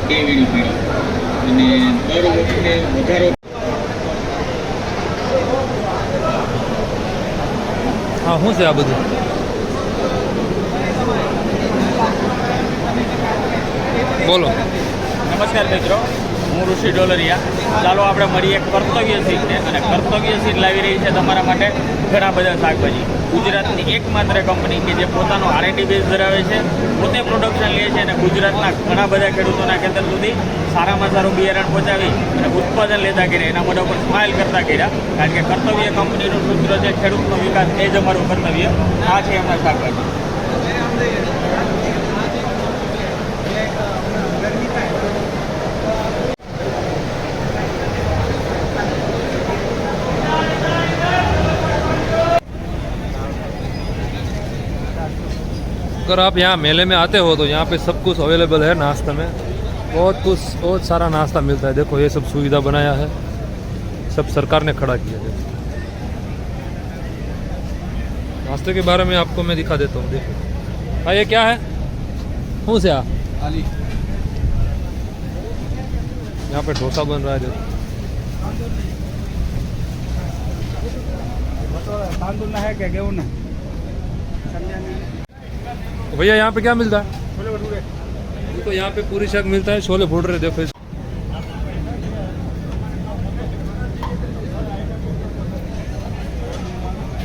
2 વીડી પીડી અને દર વખતે વધારો. હા, શું છે આ બધું? બોલો. નમસ્કાર મિત્રો, હું ઋષિ ડોલરિયા. ચાલો આપણે મળીએ કર્તવ્ય સીટને, અને કર્તવ્ય સીટ લાવી રહી છે તમારા માટે ઘણા બધા શાકભાજી. ગુજરાતની એકમાત્ર કંપની કે જે પોતાનો R&D બેઝ ધરાવે છે, પોતે પ્રોડક્શન લે છે અને ગુજરાતના ઘણા બધા ખેડૂતોના ખેતર સુધી સારામાં સારું બિયારણ પહોંચાવી અને ઉત્પાદન લેતા કર્યા. એના મોઢા પર સ્માઇલ કરતા કર્યા, કારણ કે કર્તવ્ય કંપનીનું સૂત્ર છે ખેડૂતનો વિકાસ એ જ અમારું કર્તવ્ય. આ છે એમના શાકભાજી. अगर आप यहाँ मेले में आते हो तो यहाँ पे सब कुछ अवेलेबल है नाश्ता में. बहुत सारा नाश्ता मिलता है. देखो ये सब सुविधा बनाया है, सब सरकार ने खड़ा किया है. नाश्ते के बारे में आपको मैं दिखा देता हूँ. देखो हाँ, ये क्या है? कौन से आली? यहाँ पे डोसा बन रहा है. देखो है क्या गेहूं ना भैया यहाँ पे क्या मिलता है? छोले भटूरे. देखो यहाँ पे पूरी शाक मिलता है, छोले भटूरे. देखो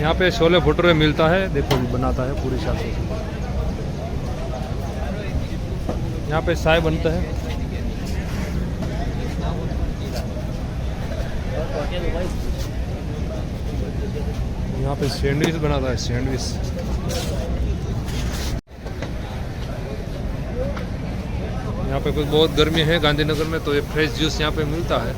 यहाँ पे छोले भटूरे मिलता है. देखो बनाता है पूरी शाक. यहाँ पे चाय बनता है. यहाँ पे सैंडविच बनाता है, सैंडविच. यहाँ पे कुछ बहुत गर्मी है गांधीनगर में, तो ये फ्रेश जूस यहाँ पे मिलता है.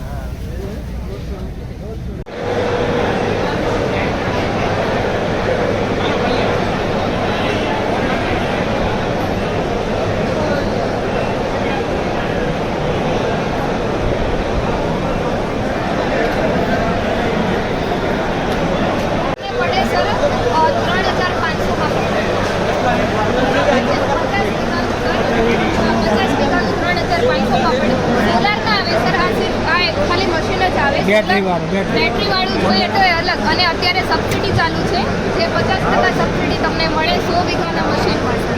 બેટરી વાળું જોઈએ તો એ અલગ. અને અત્યારે સબસિડી ચાલુ છે, જે 50% સબસિડી તમને મળે 100 વીઘાના મશીન પાસે.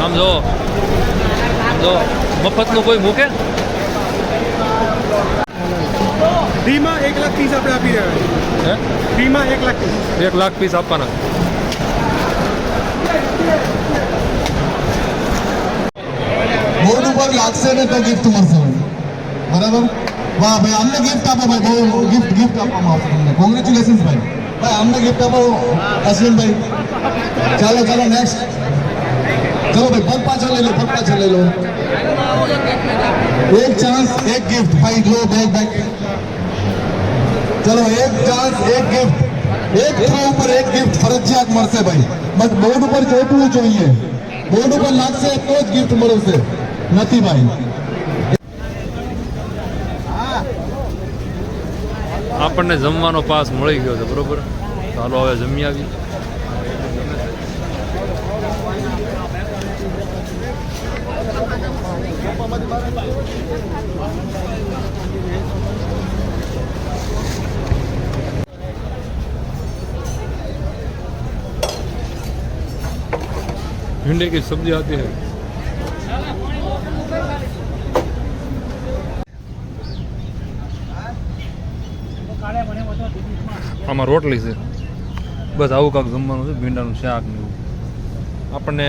આમ જો મફતનું કોઈ મૂકે. ફ્રીમાં 1 લાખ પીસ આપણે આપી રહ્યા છીએ. ફ્રીમાં 1 લાખ પીસ. 1 લાખ પીસ આપવાના. બોર્ડ ઉપર લાગશે ને તો ગિફ્ટ મળશે. બરાબર? વાહ ભાઈ, અમને ગિફ્ટ આપો ભાઈ. બહુ ગિફ્ટ આપવામાં આવશે તમને. કોંગ્રેચ્યુલેશન્સ ભાઈ. ભાઈ અમને ગિફ્ટ આપો અશ્વિનભાઈ. ચાલો નેક્સ્ટ. ચલો ભાઈ, પગ પાછળ લઈ લો. એક ચાન્સ એક ગિફ્ટ. ભાઈ લો બેગ. ચલો એક ચાન્સ એક ગિફ્ટ. એક થ્રો ઉપર એક ગિફ્ટ ફરજિયાત મળશે ભાઈ. બટ બોર્ડ ઉપર ચોટવું જોઈએ. બોર્ડ ઉપર લાગશે તો જ ગિફ્ટ મળશે, નથી ભાઈ. આપણને જમવાનો પાસ મળી ગયો છે, બરોબર. ચાલો હવે જમી આવી. भिंडी की सब्जी आती है. આમાં રોટલી છે બસ. આવું કાંક જમવાનું છે, ભીંડાનું શાક ને એવું. આપણને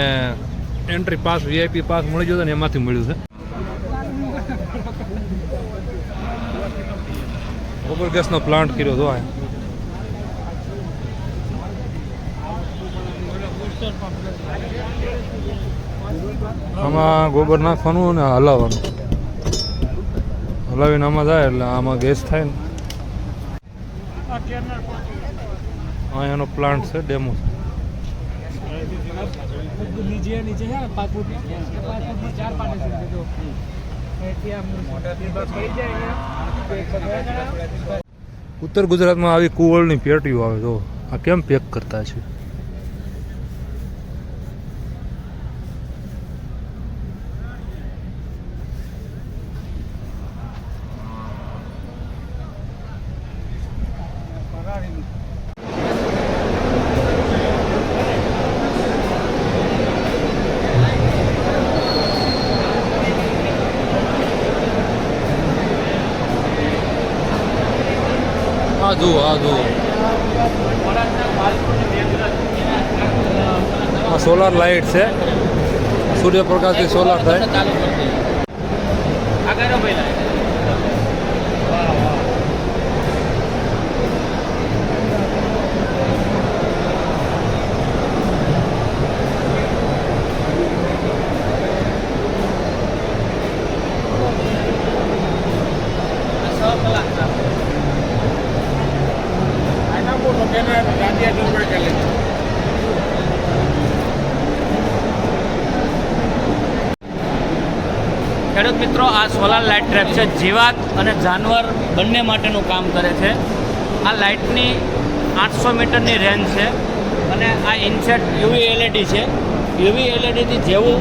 એન્ટ્રી પાસ VIP પાસ મળી ગયો ને, એમાંથી મળ્યું છે. ગોબર ગેસનો પ્લાન્ટ કર્યો હતો. આમાં ગોબર નાખવાનું અને હલાવવાનું. હલાવીને આમાં જાય એટલે આમાં ગેસ થાય ને. हाँ यहाँ प्लांट है डेमो उत्तर गुजरात में આવી કુવળની પેટીઓ આવે તો આ કેમ પેક કરતા છે આ જુઓ આ સોલાર લાઇટ છે, સૂર્યપ્રકાશથી સોલાર થાય. આગળ પહેલા ખેડૂત મિત્રો, આ સોલાર લાઇટ ટ્રેપ છે, જીવાત અને જાનવર બંને માટેનું કામ કરે છે. આ લાઇટની 800 મીટરની રેન્જ છે અને આ ઇનસેટ યુવી એલઈડી છે. યુવી એલઈડીથી જેવું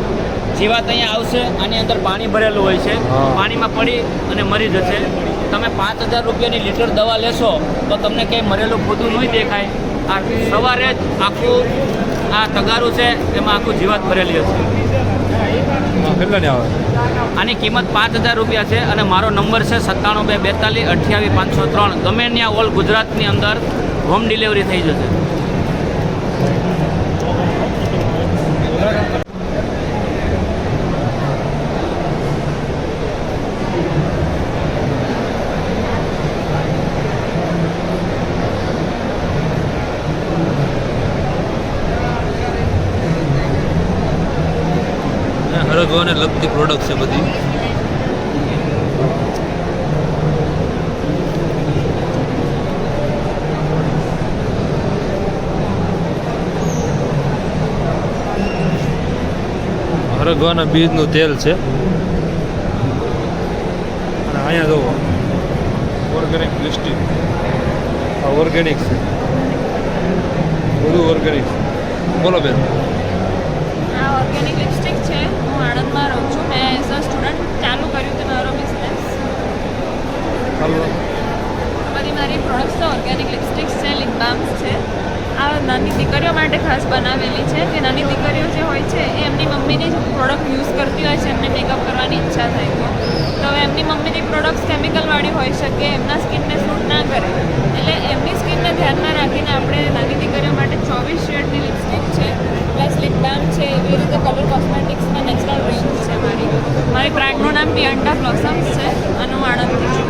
જીવાત અહીંયા આવશે, આની અંદર પાણી ભરેલું હોય છે, પાણીમાં પડી અને મરી જશે. તમે 5000 રૂપિયાની લીટર દવા લેશો તો તમને ક્યાંય મરેલું ખોટું નહીં દેખાય. આ સવારે જ આખું આ તગારું છે એમાં આખું જીવાત ભરેલી હશે. કેટલાની આવે? આની કિંમત 5000 રૂપિયા છે અને મારો નંબર છે 9722428503. ગમે ત્યાં ઓલ ગુજરાતની અંદર હોમ ડિલિવરી થઈ જશે. હરગવાને લગતી પ્રોડક્ટ છે બધી. હરગવાના બીજનું તેલ છે અને અહીંયા જુઓ ઓર્ગેનિક લિસ્ટિક. આ ઓર્ગેનિક છે, બધું ઓર્ગેનિક છે. બોલો બેન. આ ઓર્ગેનિક લિપસ્ટિક છે. હું આણંદમાં રહું છું. મેં એઝ અ સ્ટુડન્ટ ચાલુ કર્યું હતું મારો બિઝનેસ. બધી મારી પ્રોડક્ટ્સ તો ઓર્ગેનિક લિપસ્ટિક્સ છે, લિપ બામ્સ છે. આ નાની દીકરીઓ માટે ખાસ બનાવેલી છે. કે નાની દીકરીઓ જે હોય છે એ એમની મમ્મીની જ પ્રોડક્ટ યુઝ કરતી હોય છે, એમને મેકઅપ કરવાની ઈચ્છા થાય તો હવે એમની મમ્મીની પ્રોડક્ટ્સ કેમિકલવાળી હોઈ શકે, એમના સ્કિનને સૂટ ના કરે, એટલે એમની સ્કિનને ધ્યાનમાં રાખીને આપણે નાની દીકરીઓ માટે 24 શેડની લિપસ્ટિક છે, પ્લસ લિપ બામ છે. એવી રીતે કલર કોસ્મેટિક્સમાં નેચરલ રેન્જ છે મારી બ્રાન્ડનું નામ પિયન્ટા બ્લોસમ્સ છે અને હું આણંદથી છું.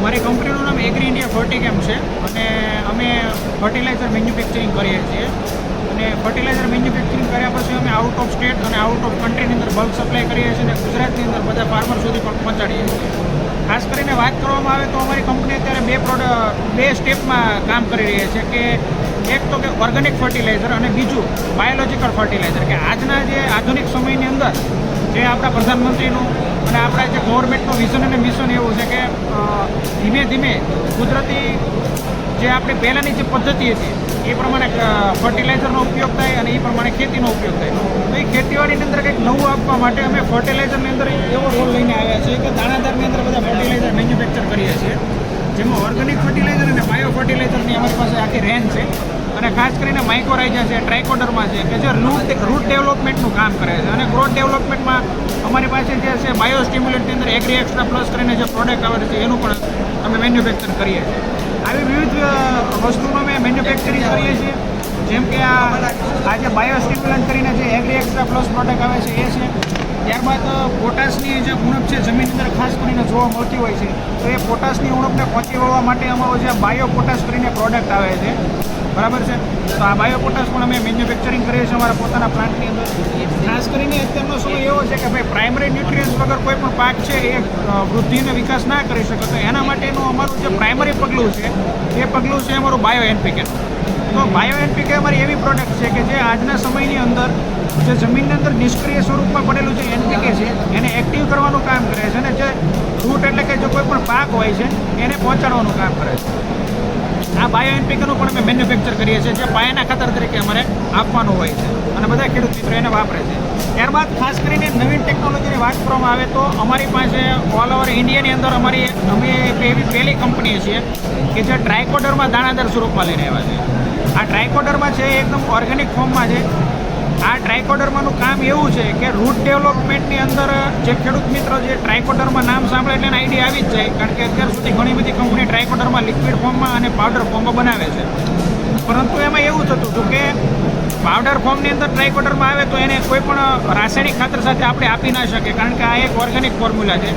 મારી કંપનીનું નામ એગ્રી ઇન્ડિયા ફર્ટિકેમ છે અને અમે ફર્ટિલાઇઝર મેન્યુફેક્ચરિંગ કરીએ છીએ. અને ફર્ટિલાઇઝર મેન્યુફેક્ચરિંગ કર્યા પછી અમે આઉટ ઓફ સ્ટેટ અને આઉટ ઓફ કન્ટ્રીની અંદર બલ્ક સપ્લાય કરીએ છીએ અને ગુજરાતની અંદર બધા ફાર્મર સુધી પણ પહોંચાડીએ છીએ. ખાસ કરીને વાત કરવામાં આવે તો અમારી કંપની અત્યારે બે સ્ટેપમાં કામ કરી રહી છે. કે એક તો કે ઓર્ગેનિક ફર્ટિલાઇઝર અને બીજું બાયોલોજિકલ ફર્ટિલાઇઝર. કે આજના જે આધુનિક સમયની અંદર જે આપણા પ્રધાનમંત્રીનું અને આપણા જે ગવર્મેન્ટનું વિઝન અને મિશન એવું છે કે ધીમે ધીમે કુદરતી જે આપણે પહેલાંની જે પદ્ધતિ હતી એ પ્રમાણે ફર્ટિલાઇઝરનો ઉપયોગ થાય અને એ પ્રમાણે ખેતીનો ઉપયોગ થાય. તો એ ખેતીવાડીની અંદર કંઈક નવું આપવા માટે અમે ફર્ટિલાઇઝરની અંદર એવો રોલ લઈને આવ્યા છીએ કે દાણાદારની અંદર બધા ફર્ટિલાઇઝર મેન્યુફેક્ચર કરીએ છીએ, જેમાં ઓર્ગેનિક ફર્ટિલાઇઝર અને બાયો ફર્ટિલાઇઝરની અમારી પાસે આખી રેન્જ છે. અને ખાસ કરીને માઇકોરાઇઝા છે, ટ્રાઇકોડર્મા છે કે જે રૂટ ડેવલપમેન્ટનું કામ કરે છે. અને ગ્રોથ ડેવલપમેન્ટમાં અમારી પાસે જે છે બાયો સ્ટિમ્યુલન્ટની અંદર એગ્રી એક્સ્ટ્રા પ્લસ કરીને જે પ્રોડક્ટ આવે છે એનું પણ અમે મેન્યુફેક્ચર કરીએ છીએ. આવી વિવિધ વસ્તુનું અમે મેન્યુફેક્ચરિંગ કરીએ છીએ. જેમ કે આ જે બાયો સ્ટિમ્યુલન્ટ કરીને જે એગ્રી એક્સ્ટ્રા પ્લસ પ્રોડક્ટ આવે છે એ છે. ત્યારબાદ પોટાશની જે ઉણપ છે જમીનની અંદર ખાસ કરીને જોવા મળતી હોય છે, તો એ પોટાશની ઉણપને પહોંચી વળવા માટે અમારો જે બાયો પોટાશ કરીને પ્રોડક્ટ આવે છે, બરાબર છે. તો આ બાયો પોટાશ પણ અમે મેન્યુફેક્ચરિંગ કરીએ છીએ અમારા પોતાના પ્લાન્ટની અંદર. ખાસ કરીને અત્યારનો સમય એવો છે કે ભાઈ પ્રાઇમરી ન્યુટ્રિયન્ટ્સ વગર કોઈ પણ પાક છે એ વૃદ્ધિ અને વિકાસ ના કરી શકે, તો એના માટેનું અમારું જે પ્રાઇમરી પગલું છે એ પગલું છે અમારું બાયો એનપીકે. તો બાયો એનપીકે અમારી એવી પ્રોડક્ટ છે કે જે આજના સમયની અંદર જે જમીનની અંદર નિષ્ક્રિય સ્વરૂપમાં પડેલું જે એનપીકે છે એને એક્ટિવ કરવાનું કામ કરે છે, અને જે રૂટ એટલે કે જે કોઈ પણ પાક હોય છે એને પહોંચાડવાનું કામ કરે છે. આ બાયો એનપીકેનું પણ અમે મેન્યુફેક્ચર કરીએ છીએ, જે પાયાના ખાતર તરીકે અમારે આપવાનું હોય છે અને બધા ખેડૂત મિત્રો એને વાપરે છે. ત્યારબાદ ખાસ કરીને નવીન ટેકનોલોજીની વાત કરવામાં આવે તો અમારી પાસે ઓલ ઓવર ઇન્ડિયાની અંદર અમે એવી પહેલી કંપની છીએ કે જે ટ્રાયકોડરમાં દાણાદાર સ્વરૂપમાં લઈને આવ્યા છે. આ ટ્રાયકોડરમાં છે એ એકદમ ઓર્ગેનિક ફોર્મમાં છે. આ ટ્રાયકોડર્માનું કામ એવું છે કે રૂટ ડેવલપમેન્ટની અંદર જે ખેડૂત મિત્રો જે ટ્રાયકોડર્મા નામ સાંભળે એટલે એને આઈડિયા આવી જ જાય, કારણ કે અત્યાર સુધી ઘણી બધી કંપની ટ્રાયકોડર્મા લિક્વિડ ફોર્મમાં અને પાવડર ફોર્મમાં બનાવે છે. પરંતુ એમાં એવું થતું હતું કે પાવડર ફોર્મની અંદર ટ્રાયકોડર્મા આવે તો એને કોઈ પણ રાસાયણિક ખાતર સાથે આપણે આપી ના શકીએ, કારણ કે આ એક ઓર્ગેનિક ફોર્મ્યુલા છે.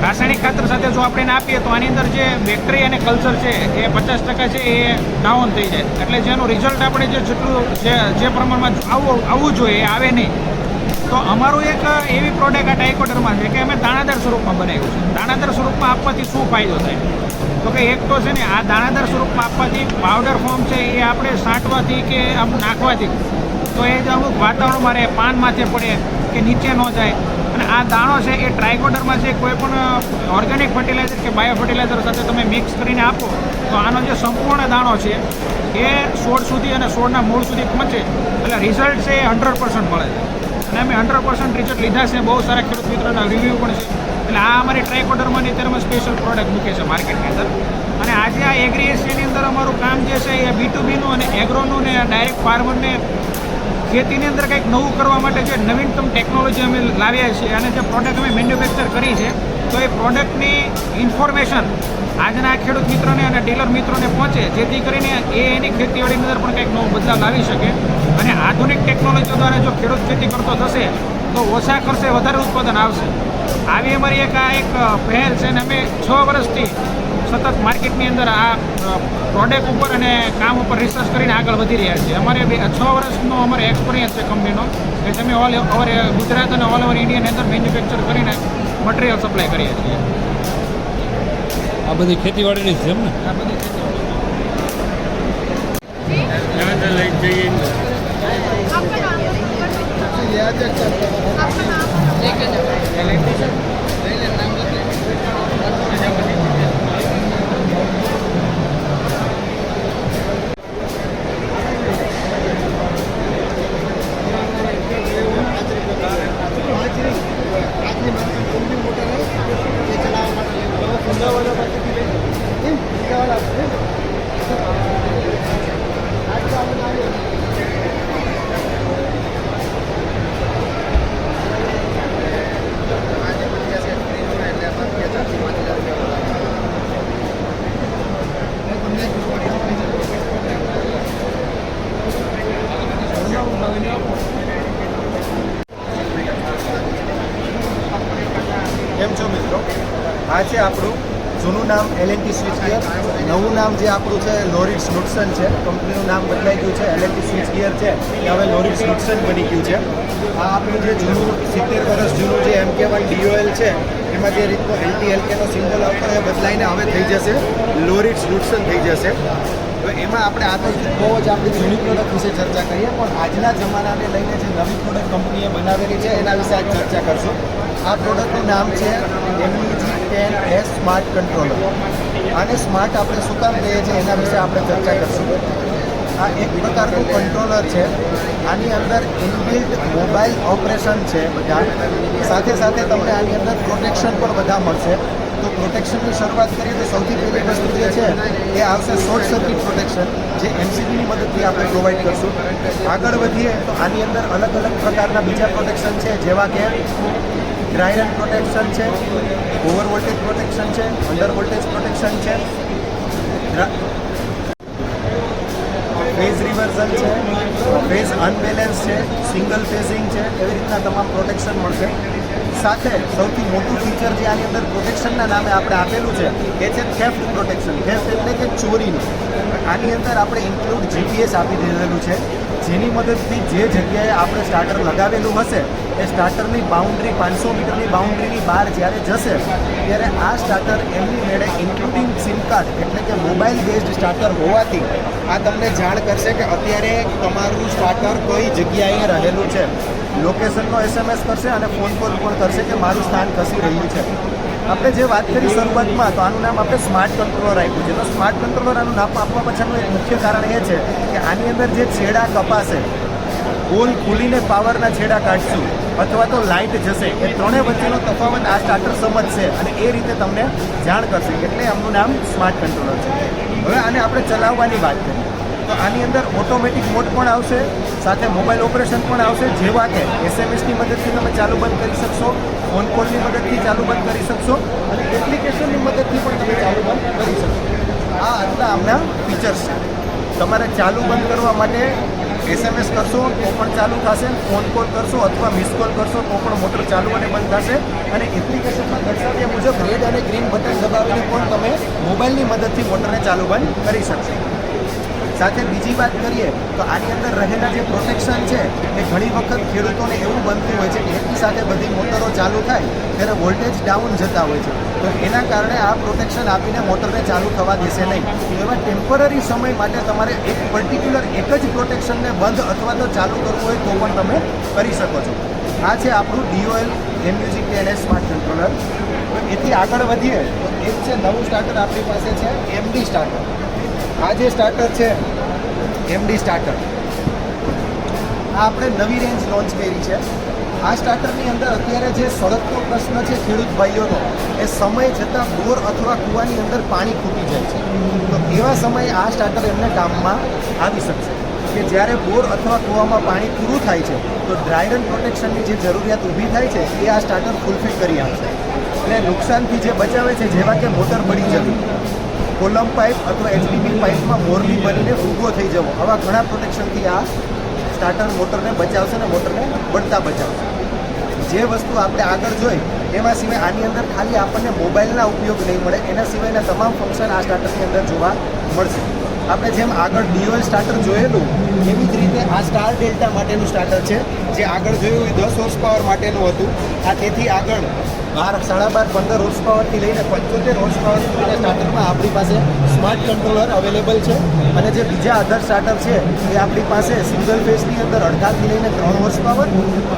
રાસાયણિક ખાતર સાથે જો આપણે એને આપીએ તો આની અંદર જે બેક્ટેરિયા અને કલ્ચર છે એ 50% છે એ ડાઉન થઈ જાય, એટલે જેનું રિઝલ્ટ આપણે જે જેટલું જે પ્રમાણમાં આવવું જોઈએ એ આવે નહીં. તો અમારું એક એવી પ્રોડક્ટ આ ટ્રાયકોડર્મા છે કે અમે દાણાદાર સ્વરૂપમાં બનાવ્યું છે. દાણાદાર સ્વરૂપમાં આપવાથી શું ફાયદો થાય તો કે એક તો છે ને આ દાણાદાર સ્વરૂપમાં આપવાથી પાવડર ફોર્મ છે એ આપણે છાંટવાથી કે આમ નાખવાથી તો એ જે અમુક વાતાવરણમાં રહે, પાન માથે પડે કે નીચે ન જાય. અને આ દાણો છે એ ટ્રાયકોડરમાં છે કોઈ પણ ઓર્ગેનિક ફર્ટિલાઇઝર કે બાયો ફર્ટિલાઇઝર સાથે તમે મિક્સ કરીને આપો તો આનો જે સંપૂર્ણ દાણો છે એ છોડ સુધી અને છોડના મૂળ સુધી પહોંચે, એટલે રિઝલ્ટ છે એ 100% મળે છે. અને અમે 100% રિઝલ્ટ લીધા છે, બહુ સારા ખેડૂત મિત્રોના રિવ્યૂ પણ છે. એટલે આ અમારી ટ્રાયકોડર્માની અત્યારે અમે સ્પેશિયલ પ્રોડક્ટ મૂકે છે માર્કેટની અંદર. અને આજે આ એગ્રી એશિયાની અંદર અમારું કામ જે છે એ B2Bનું અને એગ્રોનું ને ડાયરેક્ટ ફાર્મરને ખેતીની અંદર કંઈક નવું કરવા માટે જે નવીનતમ ટેકનોલોજી અમે લાવ્યા છીએ અને જે પ્રોડક્ટ અમે મેન્યુફેક્ચર કરી છે, તો એ પ્રોડક્ટની ઇન્ફોર્મેશન આજના ખેડૂત મિત્રોને અને ડીલર મિત્રોને પહોંચે, જેથી કરીને એ એની ખેતીવાડીની અંદર પણ કંઈક નવો બદલાવ લાવી શકે. અને આધુનિક ટેકનોલોજીઓ દ્વારા જો ખેડૂત ખેતી કરતો થશે તો ઓછા ખર્ચે વધારે ઉત્પાદન આવશે. આવી અમારી એક પહેલ છે અને અમે 6 વર્ષથી સતત માર્કેટની અંદર આ પ્રોડક્ટ ઉપર અને કામ ઉપર રિસર્ચ કરીને આગળ વધી રહ્યા છીએ. અમારે 6 વર્ષનો અમારો એક્સપિરિયન્સ છે કંપનીનો, કે અમે ઓલ ઓવર ગુજરાત અને ઓલ ઓવર ઇન્ડિયાની અંદર મેન્યુફેક્ચર કરીને મટીરિયલ સપ્લાય કરીએ છીએ. આ બધી ખેતીવાડીની જ છે એમ ને? આ બધી લઈ જઈએ आपका नाम કેમ છો મિત્રો? આ છે આપણું જૂનું નામ L&T સ્વિચગિયર, નવું નામ જે આપણું છે લોરિડ્સ નુટસન છે. કંપનીનું નામ બદલાઈ ગયું છે, L&T સ્વિચગિયર છે એ હવે લોરિડ્સ નુટસન બની ગયું છે. આ આપણું જે જૂનું 70 વર્ષ જૂનું જે MK1 DOL છે એમાં જે રીતનો LT-LKનો સિમ્બોલ આવતો એ બદલાઈને હવે થઈ જશે લોરિડ્સ નુટસન થઈ જશે. તો એમાં આપણે આગળ બહુ જ આપણી જૂની પ્રોડક્ટ વિશે ચર્ચા કરીએ, પણ આજના જમાનાને લઈને જે નવી પ્રોડક્ટ કંપનીએ બનાવેલી છે એના વિશે આજ ચર્ચા કરશું. આ પ્રોડક્ટનું નામ છે MEG10S સ્માર્ટ કંટ્રોલર. આને સ્માર્ટ આપણે શું કામ કહીએ છીએ એના વિશે આપણે ચર્ચા કરશું. આ એક પ્રકારનું કંટ્રોલર છે. આની અંદર ઇનબિલ્ટ મોબાઈલ ઓપરેશન છે બધા, સાથે સાથે તમને આની અંદર પ્રોટેક્શન પણ બધા મળશે. તો પ્રોટેક્શનની શરૂઆત કરીએ તો સૌથી પહેલી વસ્તુ જે છે એ આવશે શોર્ટ સર્કિટ પ્રોટેક્શન, જે MCBની મદદથી આપણે પ્રોવાઈડ કરશું. આગળ વધીએ તો આની અંદર અલગ અલગ પ્રકારના બીજા પ્રોટેક્શન છે, જેવા કે ડ્રાય રન પ્રોટેક્શન છે, ઓવર વોલ્ટેજ પ્રોટેક્શન છે, અંડર વોલ્ટેજ પ્રોટેક્શન છે. ફેઝ રિવર્ઝન છે, ફેઝ અનબેલેન્સ છે, સિંગલ ફેઝિંગ છે, એવી રીતના તમામ પ્રોટેક્શન મળશે. સાથે સૌથી મોટું ફીચર જે આની અંદર પ્રોટેક્શનના નામે આપણે આપેલું છે એ છે થેફ્ટ પ્રોટેક્શન. થેફ્ટ એટલે કે ચોરીનું. આની અંદર આપણે ઇન્ક્લુડ GPS આપી દીધેલું છે, જેની મદદથી જે જગ્યાએ આપણે સ્ટાર્ટર લગાવેલું હશે એ સ્ટાર્ટરની બાઉન્ડ્રી 500 મીટરની બાઉન્ડ્રીની બહાર જ્યારે જશે ત્યારે આ સ્ટાર્ટર એમની મેળે ઇન્ક્લુડિંગ સિમ કાર્ડ એટલે કે મોબાઈલ બેઝડ સ્ટાર્ટર હોવાથી આ તમને જાણ કરશે કે અત્યારે તમારું સ્ટાર્ટર કઈ જગ્યાએ રહેલું છે. લોકેશનનો SMS કરશે અને ફોન કોલ પણ કરશે કે મારું સ્થાન ખસી રહ્યું છે. આપણે જે વાત કરી શરૂઆતમાં તો આનું નામ આપણે સ્માર્ટ કંટ્રોલર આપ્યું છે. તો સ્માર્ટ કંટ્રોલર આનું નામ આપવા પાછળનું એક મુખ્ય કારણ એ છે કે આની અંદર જે છેડા કપાશે, હોલ ખુલીને પાવરના છેડા કાઢશું અથવા તો લાઇટ જશે, એ ત્રણેય વચ્ચેનો તફાવત આ સ્ટાર્ટર સમજશે અને એ રીતે તમને જાણ કરશે. એટલે આમનું નામ સ્માર્ટ કંટ્રોલર છે. હવે આને આપણે ચલાવવાની વાત કરીએ તો આની અંદર ઓટોમેટિક મોડ પણ આવશે, સાથે મોબાઈલ ઓપરેશન પણ આવશે, જેવા કે SMSની મદદથી તમે ચાલુ બંધ કરી શકશો, ફોન કોલની મદદથી ચાલુ બંધ કરી શકશો અને એપ્લિકેશનની મદદથી પણ તમે ચાલુ બંધ કરી શકશો. આ આટલા આમના ફીચર્સ છે. તમારે ચાલુ બંધ કરવા માટે SMS કરશો તો પણ ચાલુ થશે, ફોન કોલ કરશો અથવા મિસ કોલ કરશો તો પણ મોટર ચાલુ અને બંધ થશે અને એપ્લિકેશનમાં દર્શાવ્યા મુજબ રેડ અને ગ્રીન બટન દબાવીને પણ તમે મોબાઈલની મદદથી મોટરને ચાલુ બંધ કરી શકશો. સાથે બીજી વાત કરીએ તો આની અંદર રહેલા જે પ્રોટેક્શન છે એ ઘણી વખત ખેડૂતોને એવું બનતું હોય છે કે એકી સાથે બધી મોટરો ચાલુ થાય ત્યારે વોલ્ટેજ ડાઉન જતા હોય છે. તો એના કારણે આ પ્રોટેક્શન આપીને મોટરને ચાલુ થવા દેશે નહીં. તો એવા ટેમ્પરરી સમય માટે તમારે એક પર્ટિક્યુલર એક જ પ્રોટેક્શનને બંધ અથવા તો ચાલુ કરવું હોય તો પણ તમે કરી શકો છો. આ છે આપણું DOL MUG10 સ્માર્ટ કંટ્રોલર. એથી આગળ વધીએ તો એક છે નવું સ્ટાર્ટર આપણી પાસે છે MD સ્ટાર્ટર. આ જે સ્ટાર્ટર છે MD સ્ટાર્ટર, આ આપણે નવી રેન્જ લોન્ચ કરી છે. આ સ્ટાર્ટરની અંદર અત્યારે જે સળગતો પ્રશ્ન છે ખેડૂત ભાઈઓનો, એ સમય જતાં બોર અથવા કૂવાની અંદર પાણી ખૂટી જાય છે. તો એવા સમયે આ સ્ટાર્ટર એમને કામમાં આવી શકશે કે જ્યારે બોર અથવા કૂવામાં પાણી પૂરું થાય છે તો ડ્રાય રન પ્રોટેક્શનની જે જરૂરિયાત ઊભી થાય છે એ આ સ્ટાર્ટર ફૂલફિલ કરી આપશે. અને નુકસાનથી જે બચાવે છે, જેવા કે મોટર બળી જવી, કોલમ પાઇપ અથવા HDP પાઇપમાં મોરલી બનીને ઊભો થઈ જવો, આવા ઘણા પ્રોટેક્શનથી આ સ્ટાર્ટર મોટરને બચાવશે અને મોટરને બળતા બચાવશે. જે વસ્તુ આપણે આગળ જોઈ એમાં સિવાય આની અંદર ખાલી આપણને મોબાઈલના ઉપયોગ નહીં મળે, એના સિવાયના તમામ ફંક્શન આ સ્ટાર્ટરની અંદર જોવા મળશે. આપણે જેમ આગળ DOL સ્ટાર્ટર જોયેલું એવી જ રીતે આ સ્ટાર ડેલ્ટા માટેનું સ્ટાર્ટર છે. જે આગળ જોયું એ 10 હોર્સ પાવર માટેનું હતું. આ તેથી આગળ 12, 12.5, 15 હોર્સ પાવરથી લઈને 75 હોર્સ પાવર સુધીના સ્ટાર્ટરમાં આપણી પાસે સ્માર્ટ કંટ્રોલર અવેલેબલ છે. અને જે બીજા અધર સ્ટાર્ટર છે એ આપણી પાસે સિંગલ ફેઝની અંદર 18થી લઈને 3 હોર્સ પાવર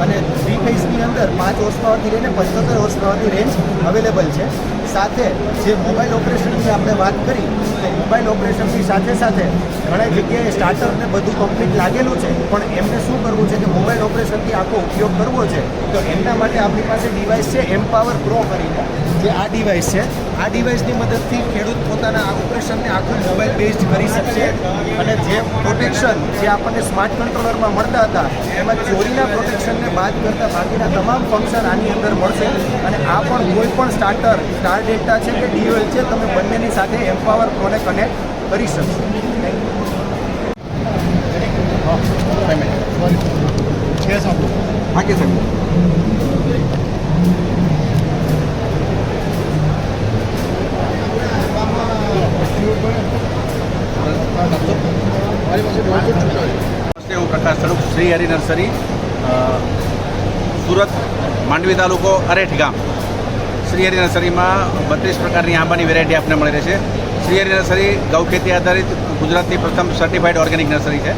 અને 3 ફેઝની અંદર 5 હોર્સ પાવરથી લઈને 75 હોર્સ પાવરની રેન્જ અવેલેબલ છે. સાથે જે મોબાઈલ ઓપરેશનની આપણે વાત કરી તો મોબાઈલ ઓપરેશનની સાથે સાથે ઘણી જગ્યાએ સ્ટાર્ટરને બધું કમ્પ્લીટ લાગેલું છે, પણ એમને શું કરવું છે કે મોબાઈલ ઓપરેશનથી આખો ઉપયોગ કરવો છે. તો એમના માટે આપણી પાસે ડિવાઇસ છે એમ્પાવર પ્રો કરીને, જે આ ડિવાઇસ છે. આ ડિવાઇસની મદદથી ખેડૂત પોતાના આ ઓપરેશનને આખું મોબાઈલ બેઝડ કરી શકશે. અને જે પ્રોટેક્શન જે આપણને સ્માર્ટ કંટ્રોલરમાં મળતા હતા એમાં ચોરીના પ્રોટેક્શનને બાદ કરતાં બાકીના તમામ ફંક્શન આની અંદર મળશે. અને આ પણ કોઈ પણ સ્ટાર્ટર, સ્ટાર ડેલ્ટા છે કે DOL છે, તમે બંનેની સાથે એમ્પાવર પ્રોને કનેક્ટ કરી શકશો. આગે સાહેબ નમસ્તે, હું પ્રકાશ સ્વરૂપ, શ્રી હરિ નર્સરી, સુરત, માંડવી તાલુકો, અરેઠ ગામ. શ્રી હરિ નર્સરીમાં 32 પ્રકારની આંબાની વેરાયટી આપને મળી રહેશે. શ્રી હરિ નર્સરી ગૌખેતી આધારિત ગુજરાતની પ્રથમ સર્ટિફાઈડ ઓર્ગેનિક નર્સરી છે.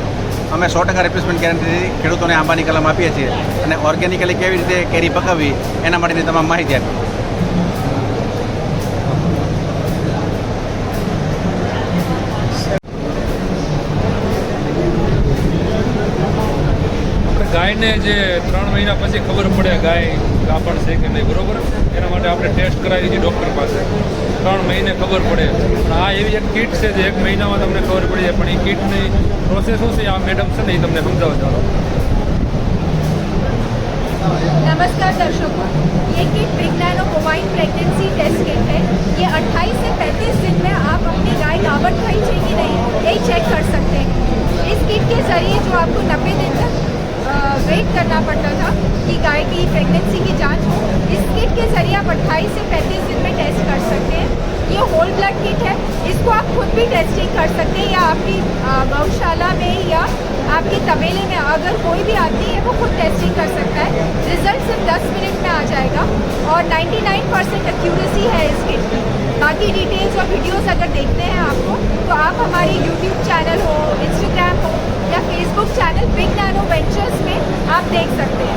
અમે 100% રિપ્લેસમેન્ટ ગેરંટીથી ખેડૂતોને આંબાની કલમ આપીએ છીએ અને ઓર્ગેનિકલી કેવી રીતે કેરી પકાવવી એના માટેની તમામ માહિતી આપી. ગાયને જે 3 મહિના પછી ખબર પડે ગાય કાપણ છે કે નહીં, બરોબર, એના માટે આપણે ટેસ્ટ કરાવી છીએ ડૉક્ટર પાસે. 3 મહિને ખબર પડે. પણ આ એવી એક કીટ છે જે 1 મહિનામાં તમને ખબર પડી જાય. પણ એ કીટની પ્રોસેસ શું છે આ મેડમ છે ને એ તમને સમજાવો ચાલો. नमस्कार दर्शकों, ये kit big nano bovine pregnancy test kit है. ये 28 से 35 दिन में आप अपनी गाय गावट खाई है कि नहीं ये चेक कर सकते हैं. इस किट के ज़रिए जो आपको 90 दिन तक वेट करना पड़ता था कि गाय की प्रेगनेंसी की जांच हो, इस किट के ज़रिए आप 28 से 35 दिन में टेस्ट कर सकते हैं। ये होल ब्लड किट है, इसको आप खुद भी टेस्टिंग कर सकते हैं या आपकी गौशाला में या आपके तबेले में अगर कोई भी आदमी है वो खुद टेस्टिंग कर सकता है। रिजल्ट सिर्फ 10 मिनट में आ जाएगा और 99% एक्यूरेसी है इस किट की। बाकी डिटेल्स और वीडियोस अगर देखते हैं आपको तो आप हमारे यूट्यूब चैनल हो, इंस्टाग्राम हो या Facebook channel big nano ventures में आप देख सकते हैं।